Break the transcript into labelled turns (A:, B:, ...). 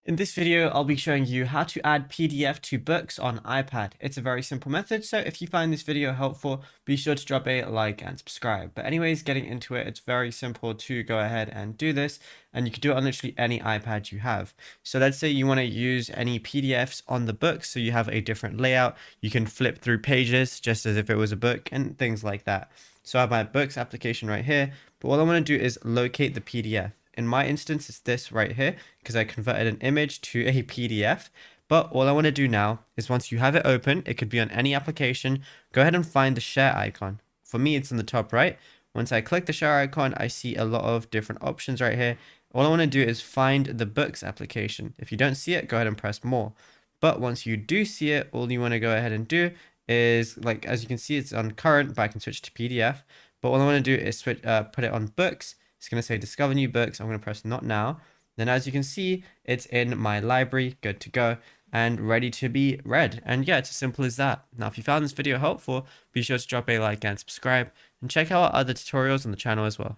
A: In this video, I'll be showing you how to add PDF to books on iPad. It's a very simple method, so if you find this video helpful, be sure to drop a like and subscribe. But anyways, getting into it, it's very simple to go ahead and do this, and you can do it on literally any iPad you have. So let's say you want to use any PDFs on the book, so you have a different layout. You can flip through pages just as if it was a book and things like that. So I have my books application right here, but what I want to do is locate the PDF. In my instance, it's this right here because I converted an image to a PDF. But all I want to do now is once you have it open, it could be on any application, go ahead and find the share icon. For me, it's on the top right. Once I click the share icon, I see a lot of different options right here. All I want to do is find the books application. If you don't see it, go ahead and press more. But once you do see it, all you want to go ahead and do is, like, as you can see, it's on current, but I can switch to PDF. But all I want to do is put it on books. It's going to say discover new books. I'm going to press not now. Then as you can see, it's in my library, good to go and ready to be read. And yeah, it's as simple as that. Now, if you found this video helpful, be sure to drop a like and subscribe and check out our other tutorials on the channel as well.